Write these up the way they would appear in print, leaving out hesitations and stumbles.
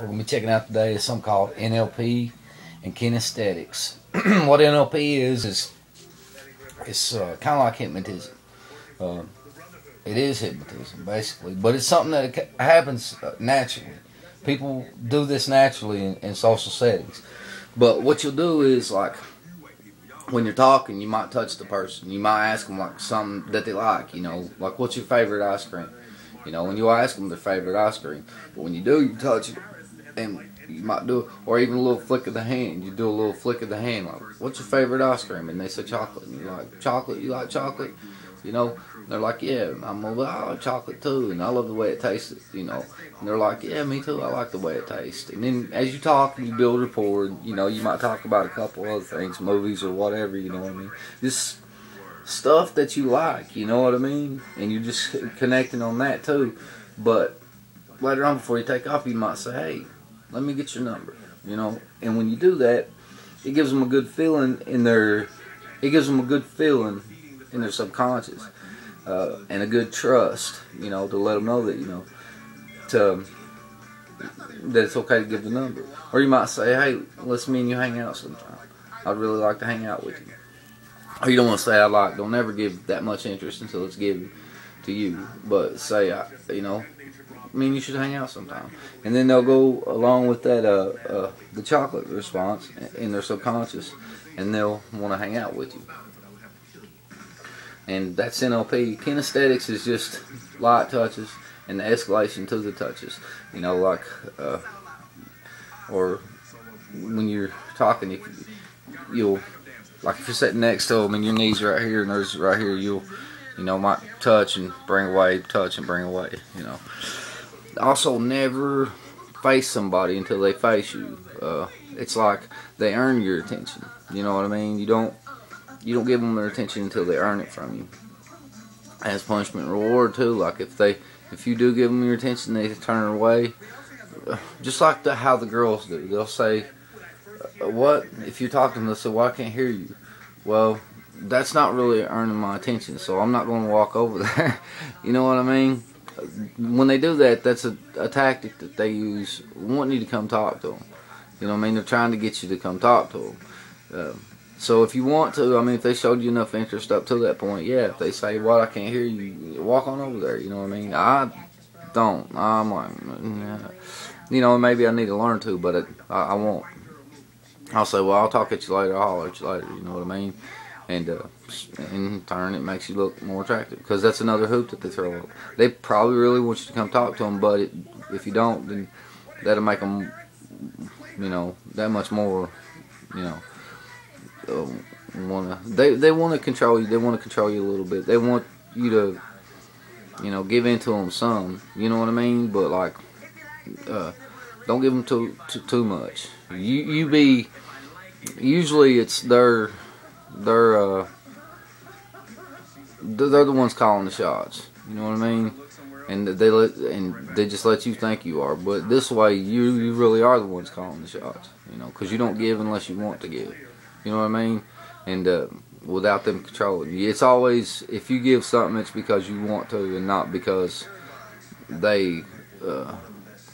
we're going to be checking out today is something called NLP and kinesthetics. What NLP is it's kind of like hypnotism. It is hypnotism, basically, but it's something that happens naturally. People do this naturally in social settings. But what you'll do is, like, when you're talking, you might touch the person. You might ask them, like, something that they like, like, what's your favorite ice cream? When you ask them their favorite ice cream. But when you do, you touch it, and you might do it, or even a little flick of the hand. You do a little flick of the hand, like, what's your favorite ice cream? And they say chocolate. And you're like, chocolate? You like chocolate? They're like, yeah, I like chocolate too, and I love the way it tastes, And they're like, yeah, me too, I like the way it tastes. And then as you talk and you build rapport, you might talk about a couple other things, movies or whatever, you know what I mean? Just stuff that you like, you know what I mean? And you're just connecting on that too. But later on before you take off, you might say, hey, let me get your number, And when you do that, it gives them a good feeling in their subconscious, and a good trust, to let them know that, that it's okay to give the number. Or you might say, hey, let's me and you hang out sometime. I'd really like to hang out with you. Or you don't want to say don't never give that much interest until it's given to you. But say, me and you should hang out sometime. And then they'll go along with that, the chocolate response in their subconscious, and they'll want to hang out with you. And that's NLP. Kinesthetics is just light touches and the escalation to the touches. Or when you're talking, you'll, like if you're sitting next to them and your knees right here and theirs right here, you'll, might touch and bring away, touch and bring away, Also, never face somebody until they face you. It's like they earn your attention. You know what I mean? You don't give them their attention until they earn it from you. As punishment and reward too. Like if you do give them your attention, they turn it away. Just like how the girls do. They'll say, "What?" If you talk to them, they'll say, "Well, I can't hear you." Well, that's not really earning my attention, so I'm not going to walk over there. You know what I mean? When they do that, that's a tactic that they use, wanting you to come talk to them. You know what I mean? They're trying to get you to come talk to them. So if you want to, if they showed you enough interest up to that point, yeah, if they say, "What, I can't hear you," walk on over there, you know what I mean? I don't. I'm like, maybe I need to learn to, but I won't. I'll say, "Well, I'll talk at you later, I'll holler at you later," you know what I mean? And in turn, it makes you look more attractive, because that's another hoop that they throw up. They probably really want you to come talk to them, but if you don't, then that'll make them, that much more, they want to control you. They want to control you a little bit. They want you to, give in to them some. You know what I mean? But like, don't give them too much. Usually it's they're the ones calling the shots. You know what I mean? And they just let you think you are. But this way, you really are the ones calling the shots. Because you don't give unless you want to give. You know what I mean? And without them controlling you. It's always, if you give something, it's because you want to and not because they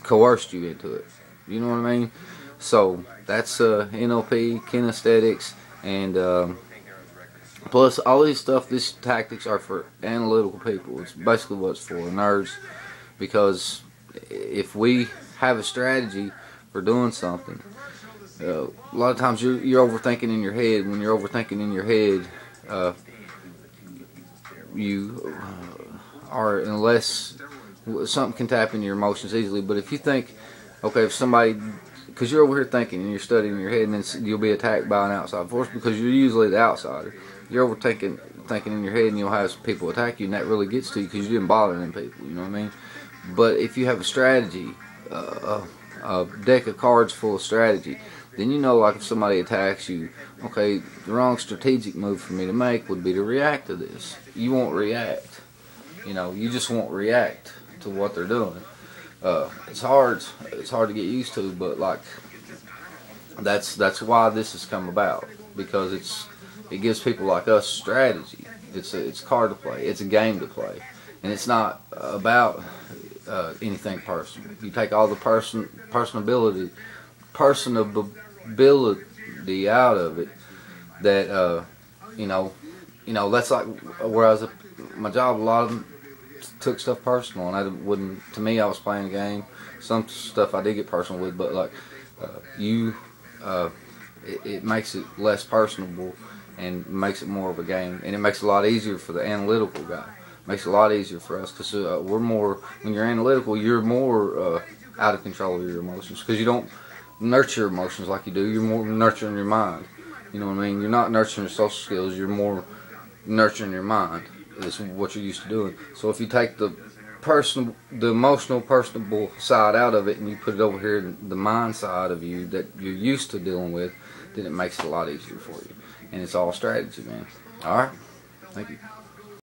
coerced you into it. You know what I mean? So that's NLP, kinesthetics, and plus all these stuff, these tactics are for analytical people. It's basically what it's for, nerds. Because if we have a strategy for doing something, a lot of times you're overthinking in your head. When you're overthinking in your head, you are, unless something can tap into your emotions easily. But if you think, okay, if somebody, because you're over here thinking and you're studying in your head, and then you'll be attacked by an outside force because you're usually the outsider. You're thinking in your head, and you'll have some people attack you, and that really gets to you because you didn't bother them people. You know what I mean? But if you have a strategy, a deck of cards full of strategy, then like if somebody attacks you, okay, the wrong strategic move for me to make would be to react to this. You won't react. You just won't react to what they're doing. It's hard to get used to, but like that's why this has come about, because it gives people like us strategy. It's a card to play. It's a game to play, and it's not about anything personal. You take all the personability out of it. That that's like where I was at my job. A lot of them took stuff personal, and I wouldn't. To me, I was playing a game. Some stuff I did get personal with, but like it makes it less personable and makes it more of a game, and it makes it a lot easier for the analytical guy. Makes it a lot easier for us because we're more. When you're analytical, you're more out of control of your emotions because you don't nurture emotions like you do. You're more nurturing your mind. You know what I mean? You're not nurturing your social skills. You're more nurturing your mind. Is what you're used to doing. So if you take the emotional, personable side out of it, and you put it over here, the mind side of you that you're used to dealing with, then it makes it a lot easier for you. And it's all strategy, man. All right. Thank you.